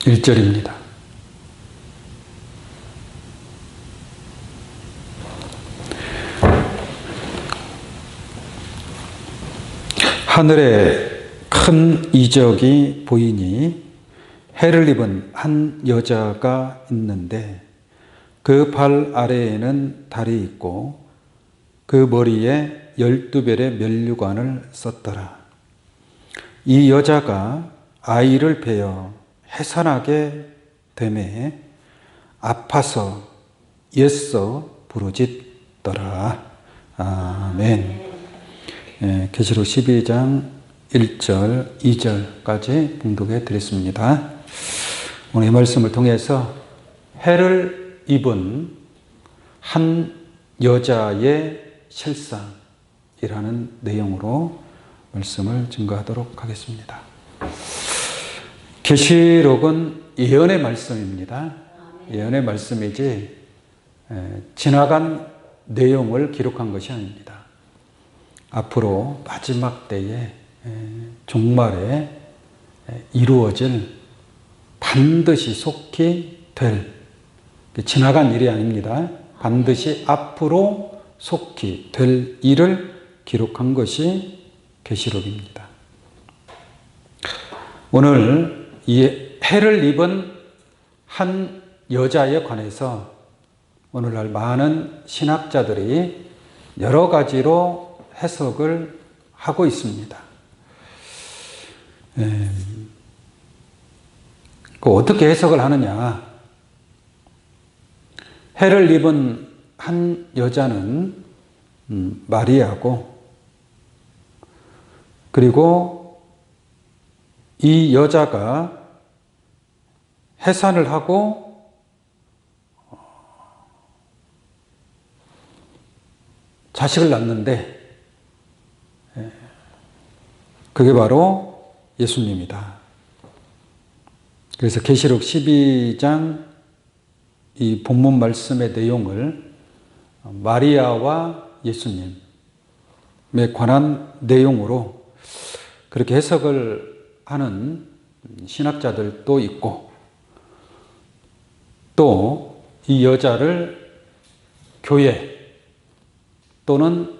1절입니다. 하늘에 큰 이적이 보이니 해를 입은 한 여자가 있는데 그 발 아래에는 달이 있고 그 머리에 12별의 면류관을 썼더라. 이 여자가 아이를 베어 해산하게 되매 아파서 애써 부르짖더라. 아멘. 계시록 12장 1절, 2절까지 봉독해 드렸습니다. 오늘 이 말씀을 통해서 해를 입은 한 여자의 실상이라는 내용으로 말씀을 증거하도록 하겠습니다. 계시록은 예언의 말씀입니다. 예언의 말씀이지 지나간 내용을 기록한 것이 아닙니다. 앞으로 마지막 때에 종말에 이루어질 반드시 속히 될 지나간 일이 아닙니다. 반드시 앞으로 속히 될 일을 기록한 것이 계시록입니다. 오늘 이 해를 입은 한 여자에 관해서 오늘날 많은 신학자들이 여러 가지로 해석을 하고 있습니다. 어떻게 해석을 하느냐? 해를 입은 한 여자는 마리아고, 그리고 이 여자가 해산을 하고 자식을 낳는데 그게 바로 예수님이다. 그래서 계시록 12장 이 본문 말씀의 내용을 마리아와 예수님에 관한 내용으로 그렇게 해석을 하는 신학자들도 있고, 또 이 여자를 교회 또는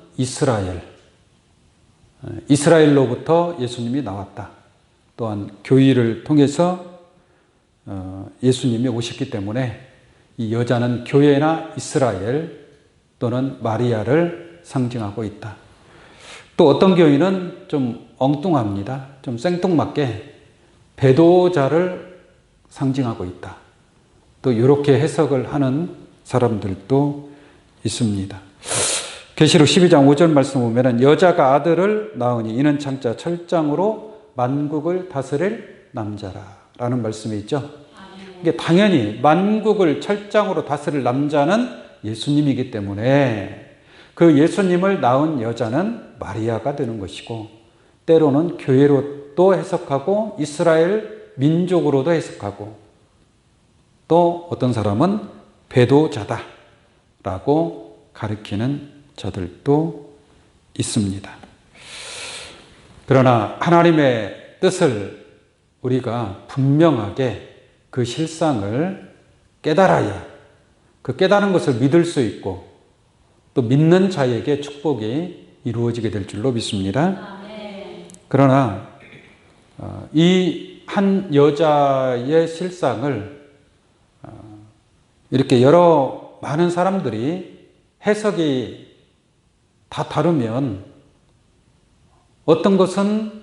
이스라엘로부터 예수님이 나왔다. 또한 교회를 통해서 예수님이 오셨기 때문에 이 여자는 교회나 이스라엘 또는 마리아를 상징하고 있다. 또 어떤 교회는 좀 엉뚱합니다. 좀 생뚱맞게 배도자를 상징하고 있다. 또 이렇게 해석을 하는 사람들도 있습니다. 계시록 12장 5절 말씀 보면 여자가 아들을 낳으니 이는 장차 철장으로 만국을 다스릴 남자라 라는 말씀이 있죠. 이게 당연히 만국을 철장으로 다스릴 남자는 예수님이기 때문에 그 예수님을 낳은 여자는 마리아가 되는 것이고, 때로는 교회로도 해석하고 이스라엘 민족으로도 해석하고, 또 어떤 사람은 배도자다라고 가리키는 자들도 있습니다. 그러나 하나님의 뜻을 우리가 분명하게 그 실상을 깨달아야 그 깨달은 것을 믿을 수 있고 또 믿는 자에게 축복이 이루어지게 될 줄로 믿습니다. 그러나 이 한 여자의 실상을 이렇게 여러 많은 사람들이 해석이 다 다르면 어떤 것은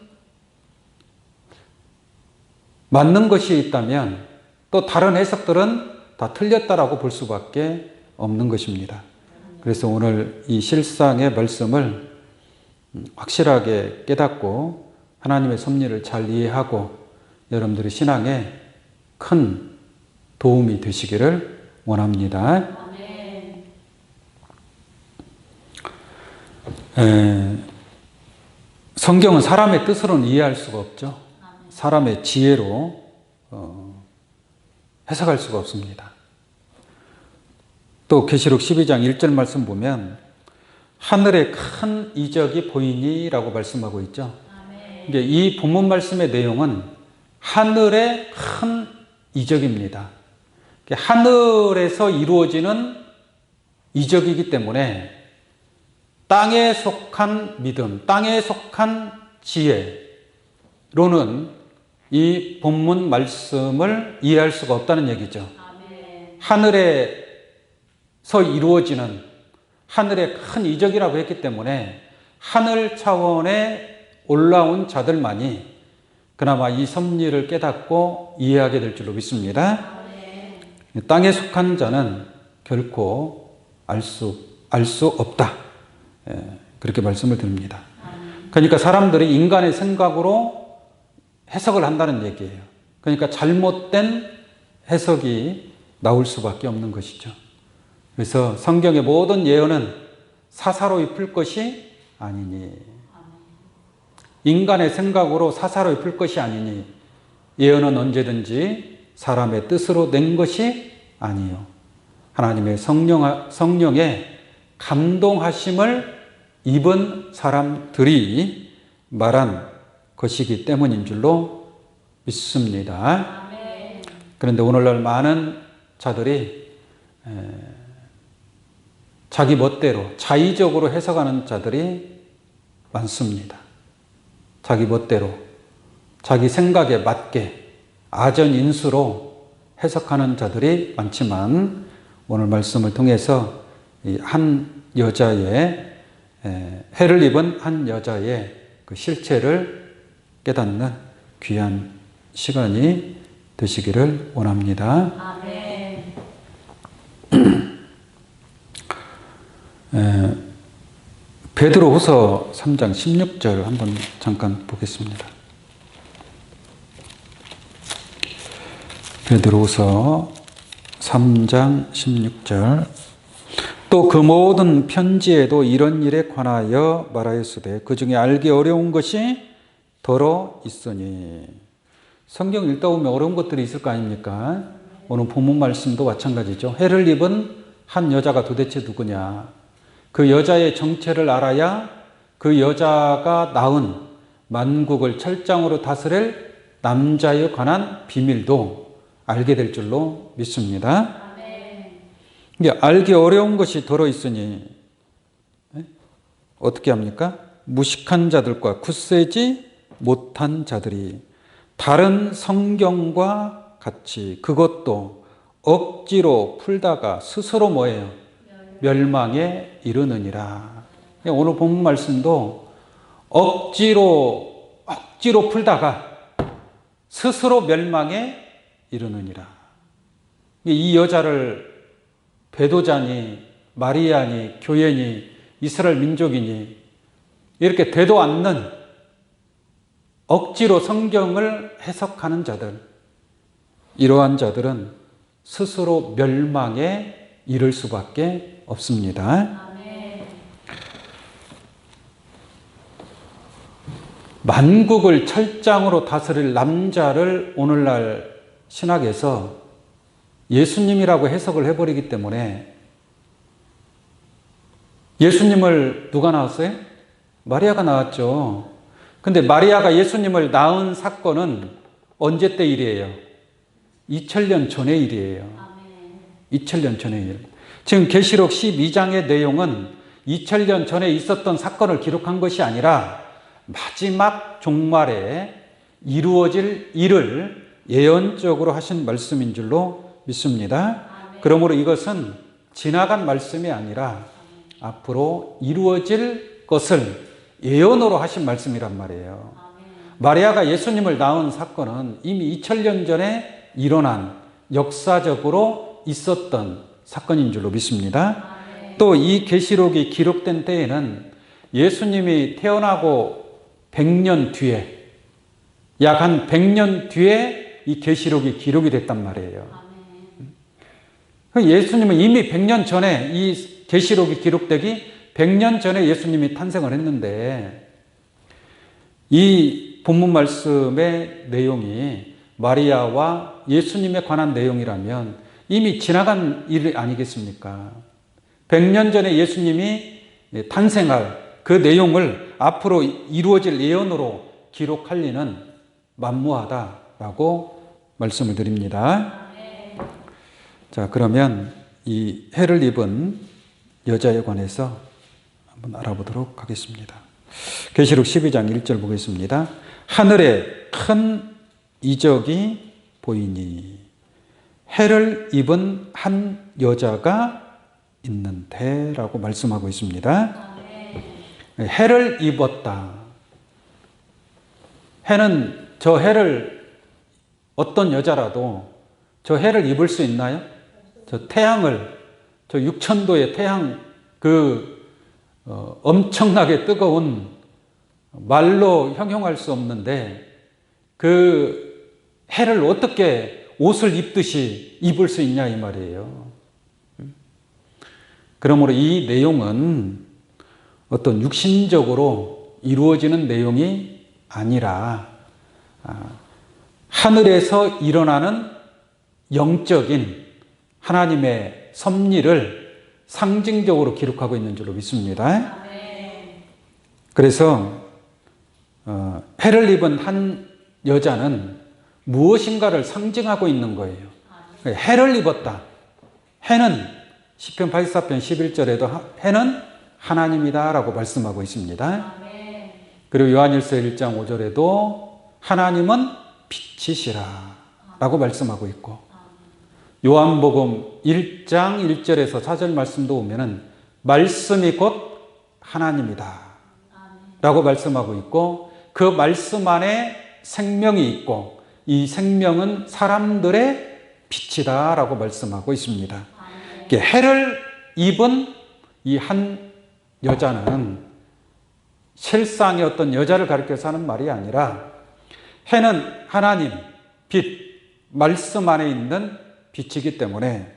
맞는 것이 있다면 또 다른 해석들은 다 틀렸다라고 볼 수밖에 없는 것입니다. 그래서 오늘 이 실상의 말씀을 확실하게 깨닫고 하나님의 섭리를 잘 이해하고 여러분들의 신앙에 큰 도움이 되시기를 원합니다. 성경은 사람의 뜻으로는 이해할 수가 없죠. 사람의 지혜로 해석할 수가 없습니다. 또 계시록 12장 1절 말씀 보면 하늘에 큰 이적이 보이니 라고 말씀하고 있죠. 이 본문 말씀의 내용은 하늘에 큰 이적입니다. 하늘에서 이루어지는 이적이기 때문에 땅에 속한 믿음, 땅에 속한 지혜로는 이 본문 말씀을 이해할 수가 없다는 얘기죠. 하늘에서 이루어지는 하늘의 큰 이적이라고 했기 때문에 하늘 차원에 올라온 자들만이 그나마 이 섭리를 깨닫고 이해하게 될 줄로 믿습니다. 땅에 속한 자는 결코 알 수 없다. 그렇게 말씀을 드립니다. 그러니까 사람들이 인간의 생각으로 해석을 한다는 얘기예요. 그러니까 잘못된 해석이 나올 수밖에 없는 것이죠. 그래서 성경의 모든 예언은 사사로이 풀 것이 아니니, 인간의 생각으로 사사로이 풀 것이 아니니, 예언은 언제든지 사람의 뜻으로 낸 것이 아니요 하나님의 성령의 감동하심을 입은 사람들이 말한 것이기 때문인 줄로 믿습니다. 그런데 오늘날 많은 자들이 자기 멋대로 자의적으로 해석하는 자들이 많습니다. 자기 멋대로 자기 생각에 맞게 아전인수로 해석하는 자들이 많지만 오늘 말씀을 통해서 이 한 여자의 해를 입은 한 여자의 그 실체를 깨닫는 귀한 시간이 되시기를 원합니다. 아멘. 베드로후서 3장 16절 한번 잠깐 보겠습니다. 베드로후서 3장 16절. 또 그 모든 편지에도 이런 일에 관하여 말하였으되 그 중에 알기 어려운 것이 더러 있으니. 성경 읽다 보면 어려운 것들이 있을 거 아닙니까? 오늘 본문 말씀도 마찬가지죠. 해를 입은 한 여자가 도대체 누구냐? 그 여자의 정체를 알아야 그 여자가 낳은 만국을 철장으로 다스릴 남자에 관한 비밀도 알게 될 줄로 믿습니다. 이게 알기 어려운 것이 더러 있으니 어떻게 합니까? 무식한 자들과 굳세지 못한 자들이 다른 성경과 같이 그것도 억지로 풀다가 스스로 뭐예요? 멸망에 이르느니라. 오늘 본문 말씀도 억지로 풀다가 스스로 멸망에 이르느니라. 이 여자를 배도자니 마리아니 교회니 이스라엘 민족이니 이렇게 되도 않는 억지로 성경을 해석하는 자들, 이러한 자들은 스스로 멸망에 이를 수밖에 없습니다. 아멘. 만국을 철장으로 다스릴 남자를 오늘날 신학에서 예수님이라고 해석을 해버리기 때문에 예수님을 누가 낳았어요? 마리아가 낳았죠. 근데 마리아가 예수님을 낳은 사건은 언제 때 일이에요? 2000년 전의 일이에요. 2000년 전의 일. 지금 계시록 12장의 내용은 2000년 전에 있었던 사건을 기록한 것이 아니라 마지막 종말에 이루어질 일을 예언적으로 하신 말씀인 줄로 믿습니다. 그러므로 이것은 지나간 말씀이 아니라 앞으로 이루어질 것을 예언으로 하신 말씀이란 말이에요. 마리아가 예수님을 낳은 사건은 이미 2000년 전에 일어난 역사적으로 있었던 사건인 줄로 믿습니다. 또 이 계시록이 기록된 때에는 예수님이 태어나고 100년 뒤에, 약 한 100년 뒤에 이 계시록이 기록이 됐단 말이에요. 예수님은 이미 100년 전에 이 계시록이 기록되기 100년 전에 예수님이 탄생을 했는데 이 본문 말씀의 내용이 마리아와 예수님에 관한 내용이라면 이미 지나간 일 아니겠습니까? 100년 전에 예수님이 탄생할 그 내용을 앞으로 이루어질 예언으로 기록할 리는 만무하다라고 말씀을 드립니다. 자, 그러면 이 해를 입은 여자에 관해서 한번 알아보도록 하겠습니다. 계시록 12장 1절 보겠습니다. 하늘에 큰 이적이 보이니 해를 입은 한 여자가 있는데 라고 말씀하고 있습니다. 해를 입었다. 해는 저 해를 어떤 여자라도 저 해를 입을 수 있나요? 저 태양을, 저 6,000도의 태양, 엄청나게 뜨거운 말로 형용할 수 없는데 그 해를 어떻게 옷을 입듯이 입을 수 있냐 이 말이에요. 그러므로 이 내용은 어떤 육신적으로 이루어지는 내용이 아니라 하늘에서 일어나는 영적인 하나님의 섭리를 상징적으로 기록하고 있는 줄로 믿습니다. 그래서 해를 입은 한 여자는 무엇인가를 상징하고 있는 거예요. 해를 입었다. 해는 시편 84편 11절에도 해는 하나님이다 라고 말씀하고 있습니다. 그리고 요한일서 1장 5절에도 하나님은 빛이시라 라고 말씀하고 있고, 요한복음 1장 1절에서 4절 말씀도 보면은 말씀이 곧 하나님이다 라고 말씀하고 있고, 그 말씀 안에 생명이 있고 이 생명은 사람들의 빛이다 라고 말씀하고 있습니다. 해를 입은 이 한 여자는 실상의 어떤 여자를 가리켜서 하는 말이 아니라 해는 하나님, 빛, 말씀 안에 있는 빛이기 때문에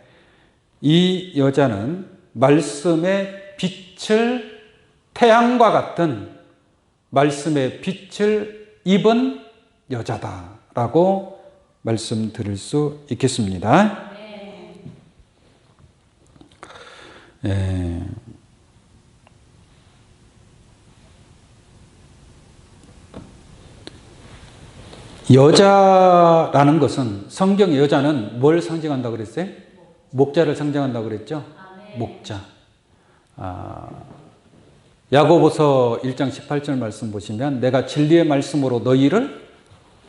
이 여자는 말씀의 빛을, 태양과 같은 말씀의 빛을 입은 여자다라고 말씀드릴 수 있겠습니다. 여자라는 것은, 성경의 여자는 뭘 상징한다고 그랬어요? 목자를 상징한다고 그랬죠? 목자. 야고보서 1장 18절 말씀 보시면 내가 진리의 말씀으로 너희를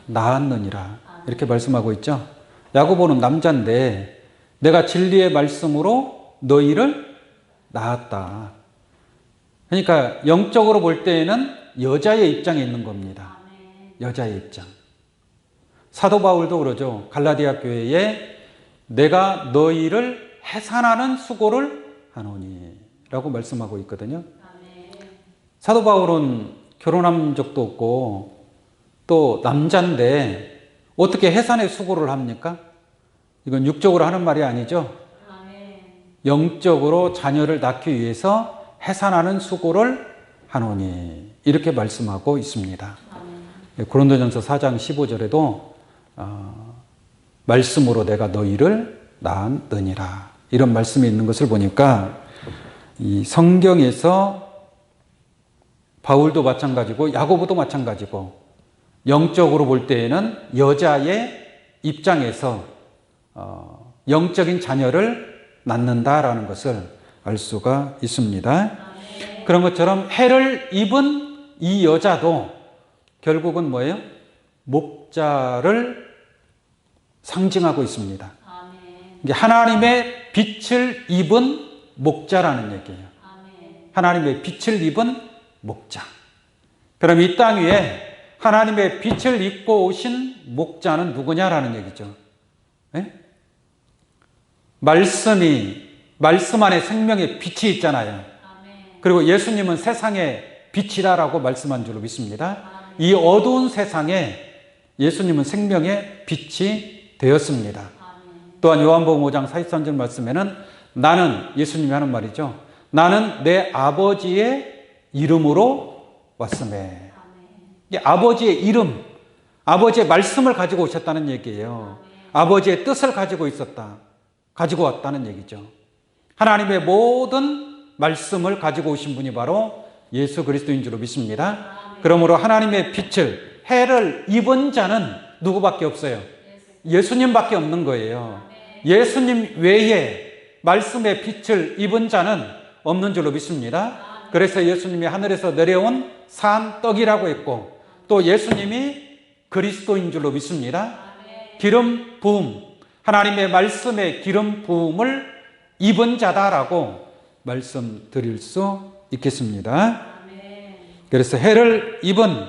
낳았느니라 이렇게 말씀하고 있죠. 야고보는 남자인데 내가 진리의 말씀으로 너희를 낳았다. 그러니까 영적으로 볼 때에는 여자의 입장에 있는 겁니다. 여자의 입장. 사도 바울도 그러죠. 갈라디아 교회에 내가 너희를 해산하는 수고를 하노니 라고 말씀하고 있거든요. 사도 바울은 결혼한 적도 없고 또 남자인데 어떻게 해산의 수고를 합니까? 이건 육적으로 하는 말이 아니죠. 영적으로 자녀를 낳기 위해서 해산하는 수고를 하노니 이렇게 말씀하고 있습니다. 고린도전서 4장 15절에도 말씀으로 내가 너희를 낳았느니라 이런 말씀이 있는 것을 보니까 이 성경에서 바울도 마찬가지고 야고보도 마찬가지고 영적으로 볼 때에는 여자의 입장에서 영적인 자녀를 낳는다라는 것을 알 수가 있습니다. 그런 것처럼 해를 입은 이 여자도 결국은 뭐예요? 목자를 상징하고 있습니다. 하나님의 빛을 입은 목자라는 얘기예요. 하나님의 빛을 입은 목자. 그럼 이 땅 위에 하나님의 빛을 입고 오신 목자는 누구냐라는 얘기죠. 네? 말씀 안에 생명의 빛이 있잖아요. 그리고 예수님은 세상의 빛이라고 말씀한 줄로 믿습니다. 이 어두운 세상에 예수님은 생명의 빛이 되었습니다. 또한 요한복음 5장 43절 말씀에는 나는, 예수님이 하는 말이죠. 나는 내 아버지의 이름으로 왔음에. 이게 아버지의 이름, 아버지의 말씀을 가지고 오셨다는 얘기예요. 아버지의 뜻을 가지고 가지고 왔다는 얘기죠. 하나님의 모든 말씀을 가지고 오신 분이 바로 예수 그리스도인 줄로 믿습니다. 그러므로 하나님의 빛을, 해를 입은 자는 누구밖에 없어요? 예수님밖에 없는 거예요. 예수님 외에 말씀의 빛을 입은 자는 없는 줄로 믿습니다. 그래서 예수님이 하늘에서 내려온 산 떡이라고 했고, 또 예수님이 그리스도인 줄로 믿습니다. 기름 부음, 하나님의 말씀의 기름 부음을 입은 자다라고 말씀드릴 수 있겠습니다. 그래서 해를 입은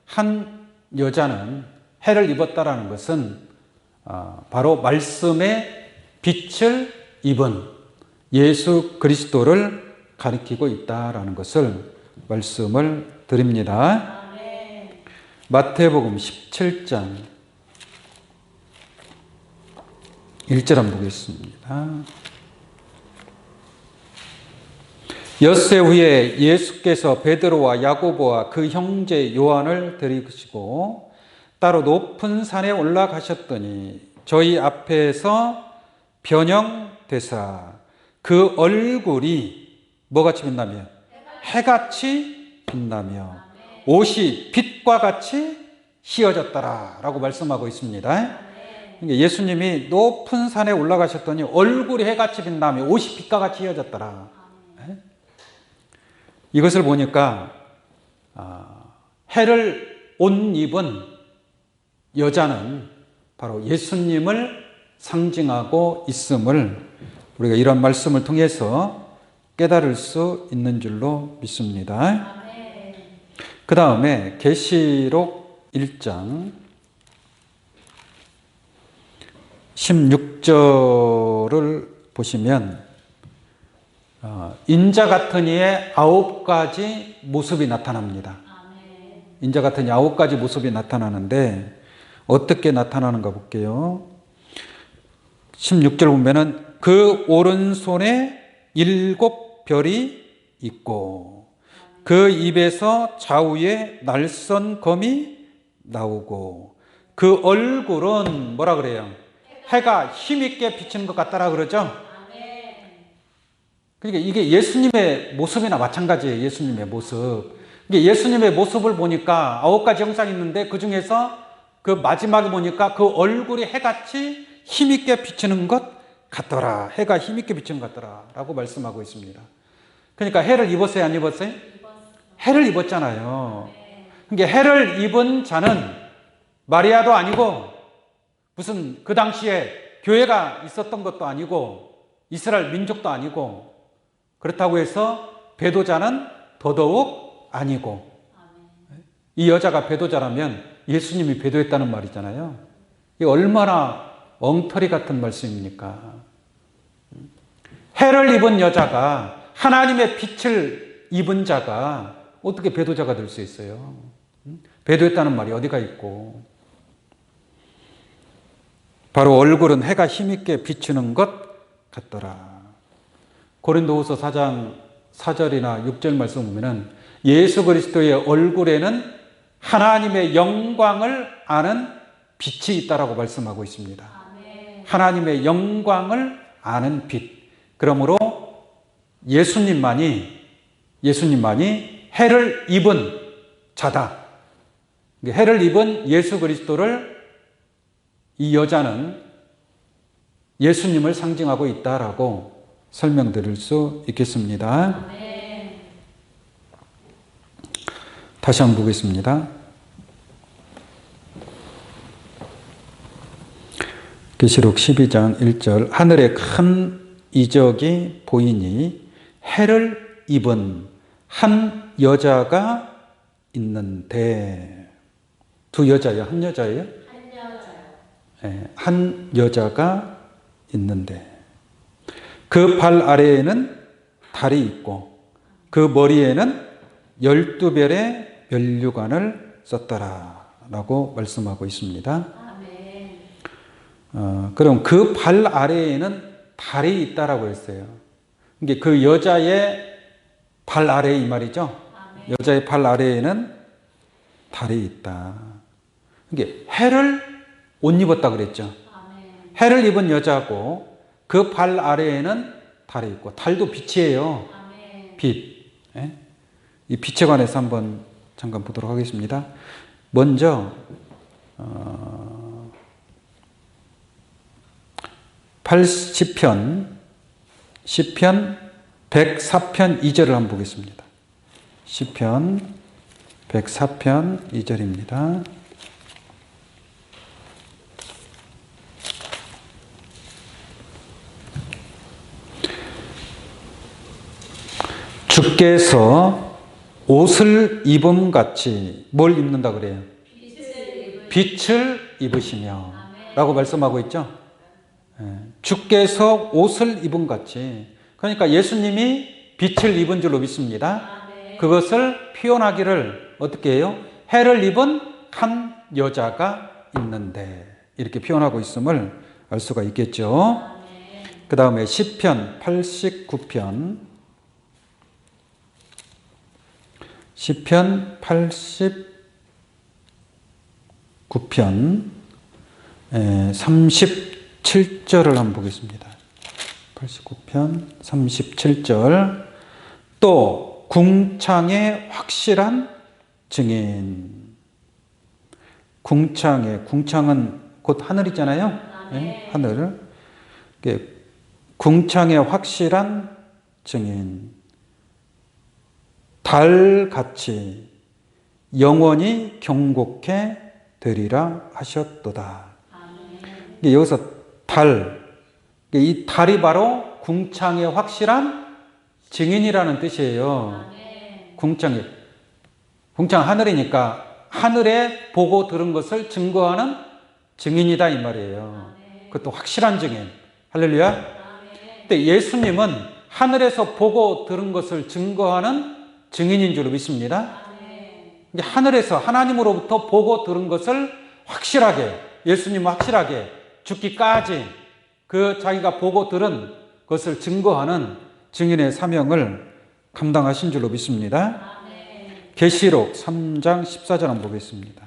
한 여자는, 해를 입었다라는 것은 바로 말씀의 빛을 입은 예수 그리스도를 가리키고 있다라는 것을 말씀을 드립니다. 마태복음 17장 1절 한번 보겠습니다. 엿새 후에 예수께서 베드로와 야고보와 그 형제 요한을 데리시고 따로 높은 산에 올라가셨더니 저희 앞에서 변형되사 그 얼굴이 뭐같이 빛나며? 해같이 빛나며 옷이 빛과 같이 휘어졌더라 라고 말씀하고 있습니다. 예수님이 높은 산에 올라가셨더니 얼굴이 해같이 빛나며 옷이 빛과 같이 휘어졌더라. 이것을 보니까 해를 옷 입은 여자는 바로 예수님을 상징하고 있음을 우리가 이런 말씀을 통해서 깨달을 수 있는 줄로 믿습니다. 그 다음에 계시록 1장 16절을 보시면 인자 같은 이의 9가지 모습이 나타납니다. 인자 같은 이 9가지 모습이 나타나는데 어떻게 나타나는가 볼게요. 16절 보면은 그 오른손에 7별이 있고 그 입에서 좌우에 날선 검이 나오고 그 얼굴은 뭐라 그래요? 해가 힘있게 비치는 것 같다라 그러죠? 그러니까 이게 예수님의 모습이나 마찬가지예요. 예수님의 모습. 이게 예수님의 모습을 보니까 9가지 형상이 있는데 그 중에서 그 마지막에 보니까 그 얼굴이 해같이 힘있게 비치는 것 같더라. 해가 힘있게 비치는 것 같더라. 라고 말씀하고 있습니다. 그러니까 해를 입었어요? 안 입었어요? 해를 입었잖아요. 그러니까 해를 입은 자는 마리아도 아니고 무슨 그 당시에 교회가 있었던 것도 아니고 이스라엘 민족도 아니고 그렇다고 해서 배도자는 더더욱 아니고 이 여자가 배도자라면 예수님이 배도했다는 말이잖아요. 이게 얼마나 엉터리 같은 말씀입니까? 해를 입은 여자가 하나님의 빛을 입은 자가 어떻게 배도자가 될 수 있어요? 배도했다는 말이 어디가 있고 바로 얼굴은 해가 힘있게 비추는 것 같더라. 고린도후서 4장 4절이나 6절 말씀 보면은 예수 그리스도의 얼굴에는 하나님의 영광을 아는 빛이 있다라고 말씀하고 있습니다. 하나님의 영광을 아는 빛. 그러므로 예수님만이 해를 입은 자다. 해를 입은 예수 그리스도를 이 여자는 예수님을 상징하고 있다라고 설명드릴 수 있겠습니다. 다시 한번 보겠습니다. 계시록 12장 1절 하늘에 큰 이적이 보이니 해를 입은 한 여자가 있는데 두 여자예요? 한 여자예요? 한 여자요. 네, 한 여자가 있는데 그 발 아래에는 달이 있고 그 머리에는 12별의 면류관을 썼더라 라고 말씀하고 있습니다. 그럼 그 발 아래에는 달이 있다라고 했어요. 이게 그 여자의 발 아래 이 말이죠. 여자의 발 아래에는 달이 있다. 이게 해를 옷 입었다 그랬죠. 해를 입은 여자고 그 발 아래에는 달이 있고 달도 빛이에요. 빛. 이 빛에 관해서 한번 잠깐 보도록 하겠습니다. 먼저 시편 104편 2절을 한번 보겠습니다. 시편 104편 2절입니다. 주께서 옷을 입음같이 뭘 입는다 그래요? 빛을 입으시며 라고 말씀하고 있죠. 주께서 옷을 입음같이, 그러니까 예수님이 빛을 입은 줄로 믿습니다. 그것을 표현하기를 어떻게 해요? 해를 입은 한 여자가 있는데, 이렇게 표현하고 있음을 알 수가 있겠죠. 그 다음에 시편 89편, 시편 89편 37절을 한번 보겠습니다. 89편 37절. 또 궁창의 확실한 증인. 궁창은 곧 하늘이잖아요. 네? 하늘. 궁창의 확실한 증인. 달같이 영원히 경고케 되리라 하셨도다. 여기서 이 달이 바로 궁창의 확실한 증인이라는 뜻이에요. 궁창 하늘이니까 하늘에 보고 들은 것을 증거하는 증인이다 이 말이에요. 그것도 확실한 증인. 할렐루야. 근데 예수님은 하늘에서 보고 들은 것을 증거하는 증인인 줄 믿습니다. 하늘에서 하나님으로부터 보고 들은 것을 확실하게, 예수님은 확실하게 죽기까지 그 자기가 보고 들은 것을 증거하는 증인의 사명을 감당하신 줄로 믿습니다. 계시록 3장 14절 한번 보겠습니다.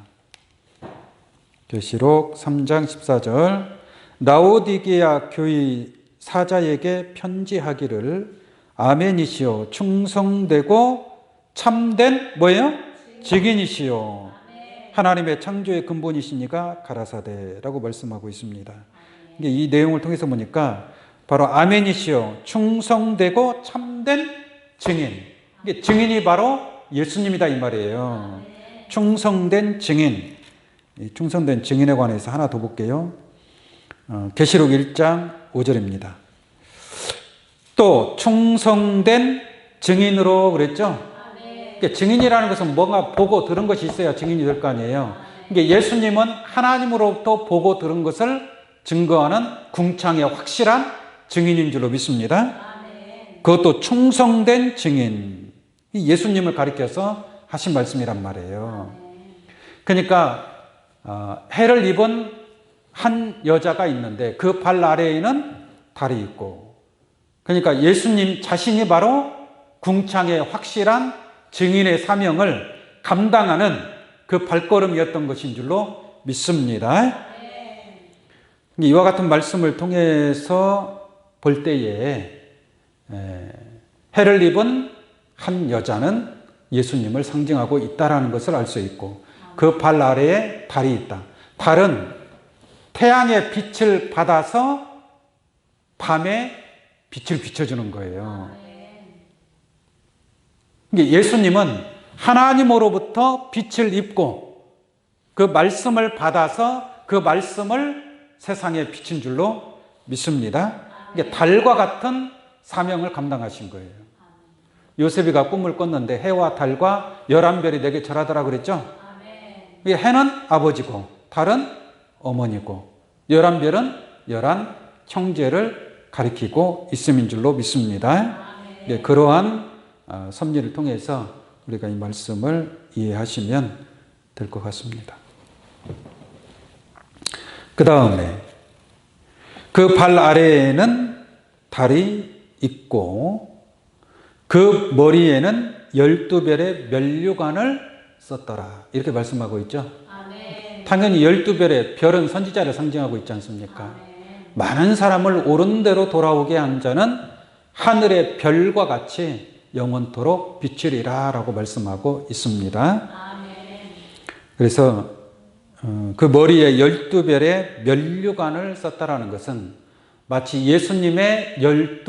계시록 3장 14절. 라오디게아 교회 사자에게 편지하기를 아멘이시오 충성되고 참된 뭐예요? 증인이시오 하나님의 창조의 근본이시니가 가라사대라고 말씀하고 있습니다. 이 내용을 통해서 보니까 바로 아멘이시오 충성되고 참된 증인. 증인이 바로 예수님이다 이 말이에요. 충성된 증인. 이 충성된 증인에 관해서 하나 더 볼게요. 계시록 1장 5절입니다. 또 충성된 증인으로 그랬죠. 증인이라는 것은 뭔가 보고 들은 것이 있어야 증인이 될 거 아니에요. 예수님은 하나님으로부터 보고 들은 것을 증거하는 궁창의 확실한 증인인 줄로 믿습니다. 그것도 충성된 증인. 예수님을 가리켜서 하신 말씀이란 말이에요. 그러니까 해를 입은 한 여자가 있는데 그 발 아래에는 달이 있고, 그러니까 예수님 자신이 바로 궁창의 확실한 증인의 사명을 감당하는 그 발걸음이었던 것인 줄로 믿습니다. 이와 같은 말씀을 통해서 볼 때에 해를 입은 한 여자는 예수님을 상징하고 있다는 것을 알 수 있고, 그 발 아래에 달이 있다. 달은 태양의 빛을 받아서 밤에 빛을 비춰주는 거예요. 예수님은 하나님으로부터 빛을 입고 그 말씀을 받아서 그 말씀을 세상에 비친 줄로 믿습니다. 달과 같은 사명을 감당하신 거예요. 요셉이가 꿈을 꿨는데 해와 달과 11별이 내게 절하더라 그랬죠. 해는 아버지고 달은 어머니고 11별은 11 형제를 가리키고 있음인 줄로 믿습니다. 그러한 섭리를 통해서 우리가 이 말씀을 이해하시면 될 것 같습니다. 그 다음에 그 발 아래에는 달이 있고 그 머리에는 12별의 면류관을 썼더라. 이렇게 말씀하고 있죠. 당연히 12별의 별은 선지자를 상징하고 있지 않습니까? 많은 사람을 옳은 대로 돌아오게 한 자는 하늘의 별과 같이 영원토록 비추리라 라고 말씀하고 있습니다. 그래서 그 머리에 12별의 면류관을 썼다라는 것은 마치 예수님의 12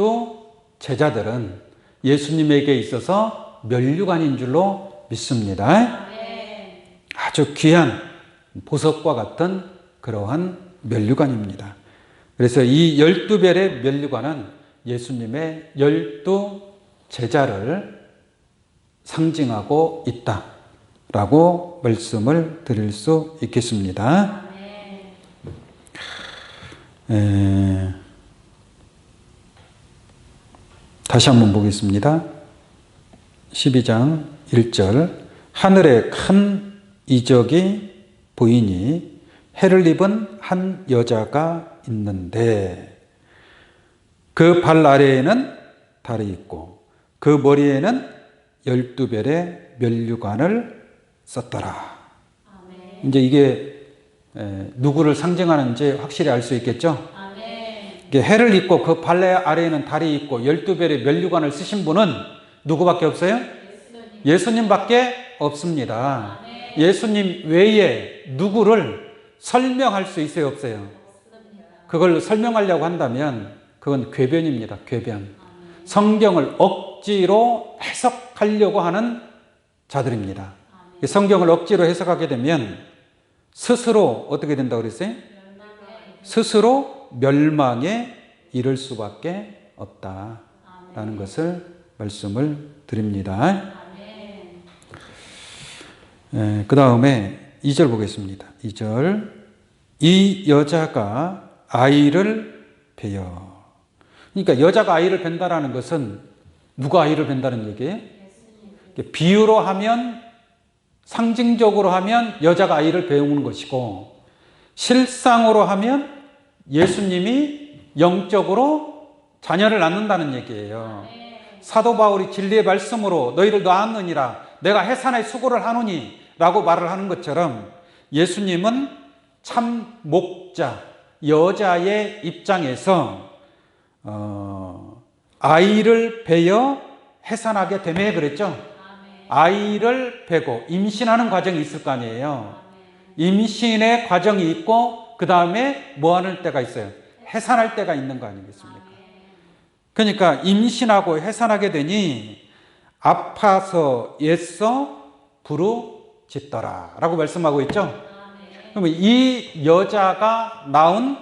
제자들은 예수님에게 있어서 면류관인 줄로 믿습니다. 아주 귀한 보석과 같은 그러한 면류관입니다. 그래서 이 12별의 면류관은 예수님의 12 제자를 상징하고 있다라고 말씀을 드릴 수 있겠습니다. 다시 한번 보겠습니다. 12장 1절 하늘에 큰 이적이 보이니 해를 입은 한 여자가 있는데 그 발 아래에는 달이 있고 그 머리에는 12별의 면류관을 썼더라. 이제 이게 누구를 상징하는지 확실히 알 수 있겠죠? 이게 해를 입고 그 발 아래에는 달이 있고 12별의 면류관을 쓰신 분은 누구밖에 없어요? 예수님밖에 없습니다. 예수님 외에 누구를 설명할 수 있어요? 없어요? 그걸 설명하려고 한다면 그건 궤변입니다. 궤변. 성경을 억지로 해석하려고 하는 자들입니다. 성경을 억지로 해석하게 되면 스스로 어떻게 된다고 그랬어요? 스스로 멸망에 이를 수밖에 없다라는 것을 말씀을 드립니다. 그 다음에 2절 보겠습니다. 2절 이 여자가 아이를 베어. 그러니까 여자가 아이를 벤다라는 것은 누가 아이를 벤다는 얘기예요? 비유로 하면 상징적으로 하면 여자가 아이를 배우는 것이고 실상으로 하면 예수님이 영적으로 자녀를 낳는다는 얘기예요. 사도 바울이 진리의 말씀으로 너희를 낳았느니라 내가 해산의 수고를 하노니 라고 말을 하는 것처럼 예수님은 참 목자 여자의 입장에서 아이를 베어 해산하게 되매 그랬죠. 아이를 베고 임신하는 과정이 있을 거 아니에요. 임신의 과정이 있고 그 다음에 뭐 하는 때가 있어요? 해산할 때가 있는 거 아니겠습니까? 그러니까 임신하고 해산하게 되니 아파서 애써 부르짖더라 라고 말씀하고 있죠. 그러면 이 여자가 낳은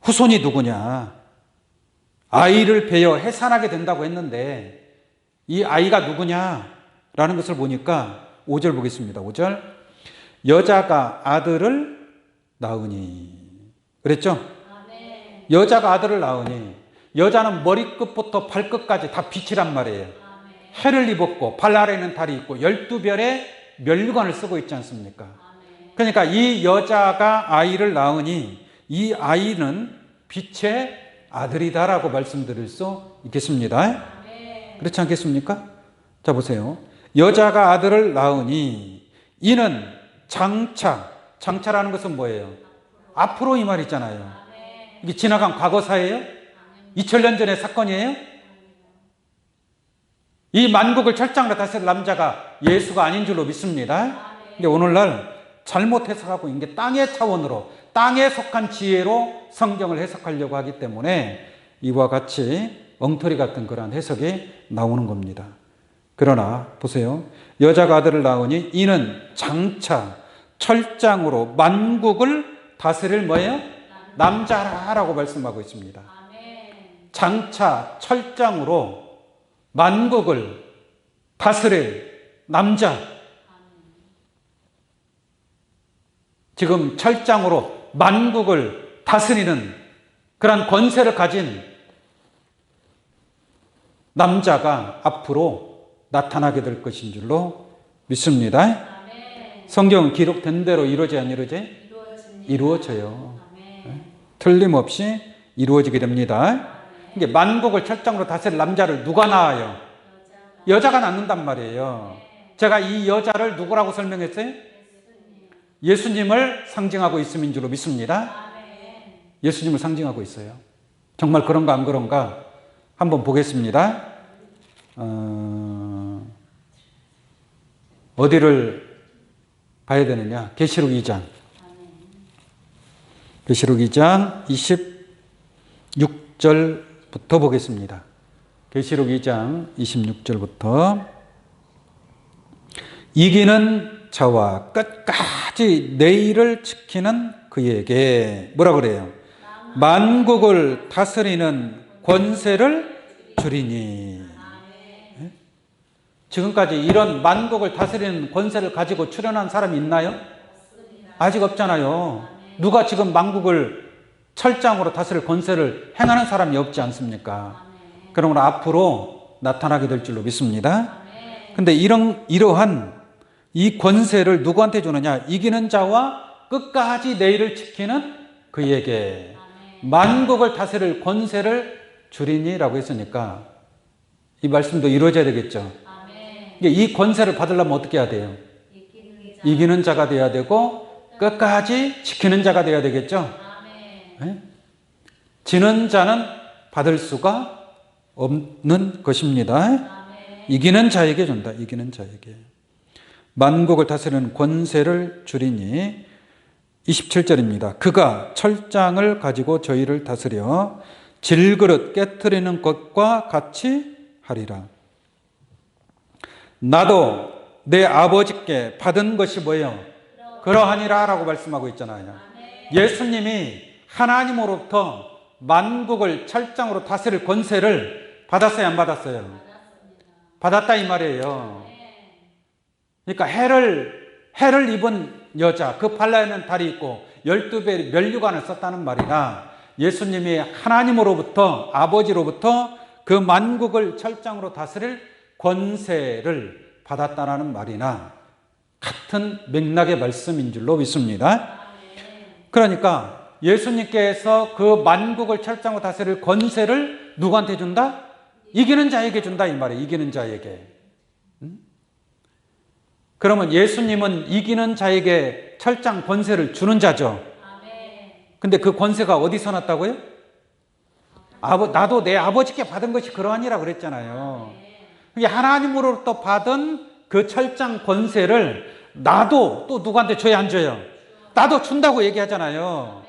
후손이 누구냐? 아이를 베어 해산하게 된다고 했는데 이 아이가 누구냐라는 것을 보니까 5절 보겠습니다. 5절 여자가 아들을 낳으니 그랬죠? 여자가 아들을 낳으니 여자는 머리끝부터 발끝까지 다 빛이란 말이에요. 해를 입었고 발 아래에는 달이 있고 12별의 면류관을 쓰고 있지 않습니까? 그러니까 이 여자가 아이를 낳으니 이 아이는 빛의 아들이다라고 말씀드릴 수 있겠습니다. 그렇지 않겠습니까? 자 보세요. 여자가 아들을 낳으니 이는 장차라는 것은 뭐예요? 앞으로 이 말이잖아요. 이게 지나간 과거사예요? 2000년 전의 사건이에요? 이 만국을 철장으로 다스릴 남자가 예수가 아닌 줄로 믿습니다. 근데 오늘날 잘못 해석하고 있는 게 땅의 차원으로 땅에 속한 지혜로 성경을 해석하려고 하기 때문에 이와 같이 엉터리 같은 그러한 해석이 나오는 겁니다. 그러나 보세요. 여자가 아들을 낳으니 이는 장차 철장으로 만국을 다스릴 뭐예요? 남자라고 말씀하고 있습니다. 장차 철장으로 만국을 다스릴 남자. 지금 철장으로 만국을 다스리는 그런 권세를 가진 남자가 앞으로 나타나게 될 것인 줄로 믿습니다. 성경은 기록된 대로 이루어져요, 안 이루어져요? 이루어져요. 틀림없이 이루어지게 됩니다. 이게 만국을 철장으로 다스릴 남자를 누가 낳아요? 여자가 낳는단 말이에요. 제가 이 여자를 누구라고 설명했어요? 예수님을 상징하고 있음인 줄로 믿습니다. 예수님을 상징하고 있어요. 정말 그런가 안 그런가 한번 보겠습니다. 어디를 봐야 되느냐? 계시록 2장. 계시록 2장 26절부터 보겠습니다. 계시록 2장 26절부터 이기는 자와 끝까지 내일을 지키는 그에게 뭐라 그래요? 만국을 다스리는 권세를 주리니. 지금까지 이런 만국을 다스리는 권세를 가지고 출현한 사람이 있나요? 아직 없잖아요. 누가 지금 만국을 철장으로 다스릴 권세를 행하는 사람이 없지 않습니까? 그러므로 앞으로 나타나게 될 줄로 믿습니다. 근데 이러한 이 권세를 누구한테 주느냐? 이기는 자와 끝까지 내일을 지키는 그에게 만국을 다스릴 권세를 주리니라고 했으니까 이 말씀도 이루어져야 되겠죠. 이 권세를 받으려면 어떻게 해야 돼요? 이기는 자가 돼야 되고 끝까지 지키는 자가 돼야 되겠죠. 네? 지는 자는 받을 수가 없는 것입니다. 이기는 자에게 준다. 이기는 자에게. 만국을 다스리는 권세를 주리니 27절입니다. 그가 철장을 가지고 저희를 다스려 질그릇 깨트리는 것과 같이 하리라. 나도 내 아버지께 받은 것이 뭐예요? 그러하니라 라고 말씀하고 있잖아요. 예수님이 하나님으로부터 만국을 철장으로 다스릴 권세를 받았어요, 안 받았어요? 받았다 이 말이에요. 그러니까 해를 입은 여자, 그 발라에는 달이 있고 12배의 면류관을 썼다는 말이나 예수님이 하나님으로부터 아버지로부터 그 만국을 철장으로 다스릴 권세를 받았다는 말이나 같은 맥락의 말씀인 줄로 믿습니다. 그러니까 예수님께서 그 만국을 철장으로 다스릴 권세를 누구한테 준다? 이기는 자에게 준다 이 말이에요. 이기는 자에게. 그러면 예수님은 이기는 자에게 철장 권세를 주는 자죠. 근데 그 권세가 어디서 났다고요? 나도 내 아버지께 받은 것이 그러하니라 그랬잖아요. 하나님으로부터 받은 그 철장 권세를 나도 또 누구한테 줘야 안 줘요? 나도 준다고 얘기하잖아요.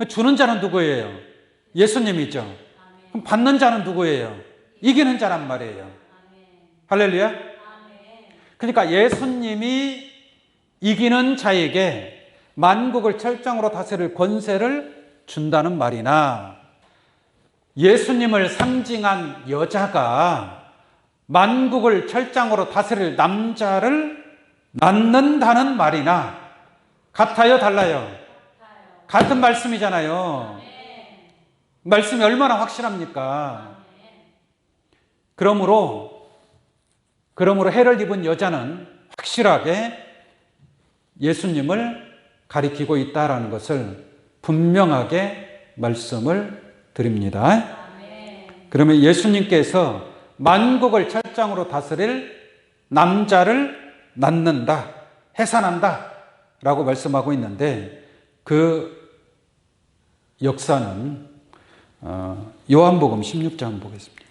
주는 자는 누구예요? 예수님이죠. 그럼 받는 자는 누구예요? 이기는 자란 말이에요. 할렐루야. 그러니까 예수님이 이기는 자에게 만국을 철장으로 다스릴 권세를 준다는 말이나 예수님을 상징한 여자가 만국을 철장으로 다스릴 남자를 낳는다는 말이나 같아요, 달라요? 같은 말씀이잖아요. 말씀이 얼마나 확실합니까? 그러므로 해를 입은 여자는 확실하게 예수님을 가리키고 있다라는 것을 분명하게 말씀을 드립니다. 그러면 예수님께서 만국을 철장으로 다스릴 남자를 낳는다, 해산한다 라고 말씀하고 있는데 그 역사는 요한복음 16장 보겠습니다.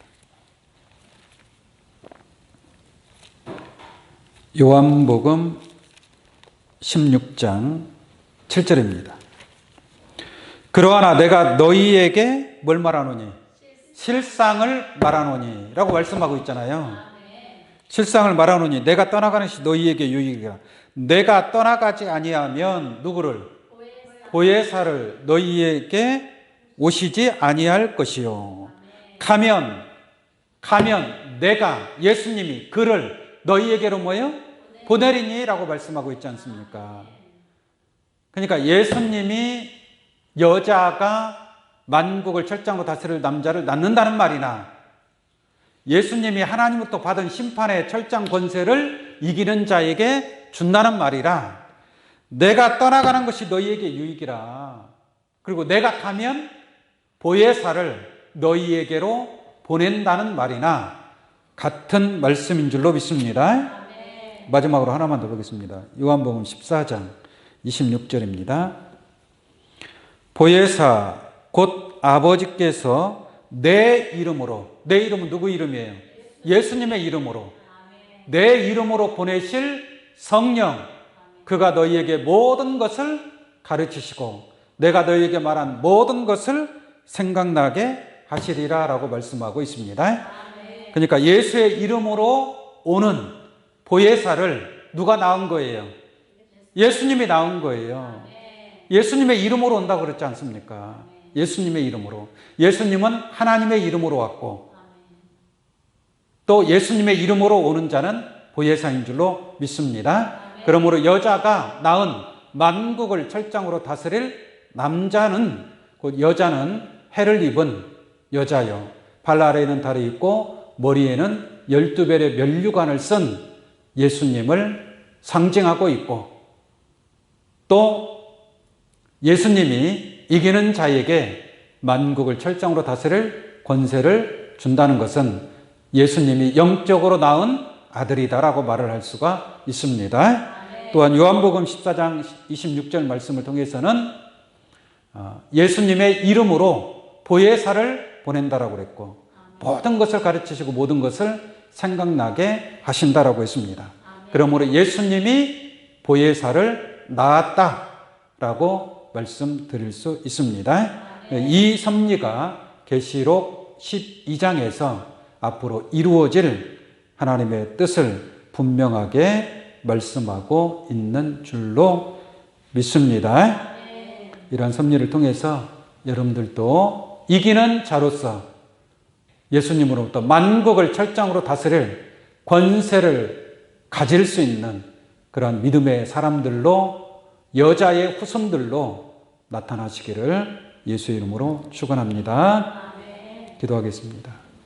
요한복음 16장 7절입니다. 그러하나 내가 너희에게 뭘 말하노니? 실상을 말하노니 라고 말씀하고 있잖아요. 실상을 말하노니 내가 떠나가는 것이 너희에게 유익이라. 내가 떠나가지 아니하면 누구를? 보혜사를 너희에게 오시지 아니할 것이요. 가면 내가 예수님이 그를 너희에게로 뭐예요? 보내리니 라고 말씀하고 있지 않습니까? 그러니까 예수님이 여자가 만국을 철장으로 다스릴 남자를 낳는다는 말이나 예수님이 하나님으로부터 받은 심판의 철장 권세를 이기는 자에게 준다는 말이라 내가 떠나가는 것이 너희에게 유익이라. 그리고 내가 가면 보혜사를 너희에게로 보낸다는 말이나 같은 말씀인 줄로 믿습니다. 마지막으로 하나만 더 보겠습니다. 요한복음 14장 26절입니다. 보혜사 곧 아버지께서 내 이름으로, 내 이름은 누구 이름이에요? 예수님의 이름으로, 내 이름으로 보내실 성령, 그가 너희에게 모든 것을 가르치시고 내가 너희에게 말한 모든 것을 생각나게 하시리라 라고 말씀하고 있습니다. 그러니까 예수의 이름으로 오는 보혜사를 누가 낳은 거예요? 예수님이 낳은 거예요. 예수님의 이름으로 온다고 그랬지 않습니까? 예수님의 이름으로. 예수님은 하나님의 이름으로 왔고 또 예수님의 이름으로 오는 자는 보혜사인 줄로 믿습니다. 그러므로 여자가 낳은 만국을 철장으로 다스릴 남자는, 곧 여자는 해를 입은 여자요, 발 아래에는 달이 있고 머리에는 12별의 면류관을 쓴 예수님을 상징하고 있고, 또 예수님이 이기는 자에게 만국을 철장으로 다스릴 권세를 준다는 것은 예수님이 영적으로 낳은 아들이다라고 말을 할 수가 있습니다. 또한 요한복음 14장 26절 말씀을 통해서는 예수님의 이름으로 보혜사를 보낸다라고 그랬고, 모든 것을 가르치시고 모든 것을 생각나게 하신다라고 했습니다. 그러므로 예수님이 보혜사를 낳았다라고 말씀드릴 수 있습니다. 이 섭리가 계시록 12장에서 앞으로 이루어질 하나님의 뜻을 분명하게 말씀하고 있는 줄로 믿습니다. 이러한 섭리를 통해서 여러분들도 이기는 자로서 예수님으로부터 만국을 철장으로 다스릴 권세를 가질 수 있는 그런 믿음의 사람들로, 여자의 후손들로 나타나시기를 예수의 이름으로 축원합니다. 기도하겠습니다.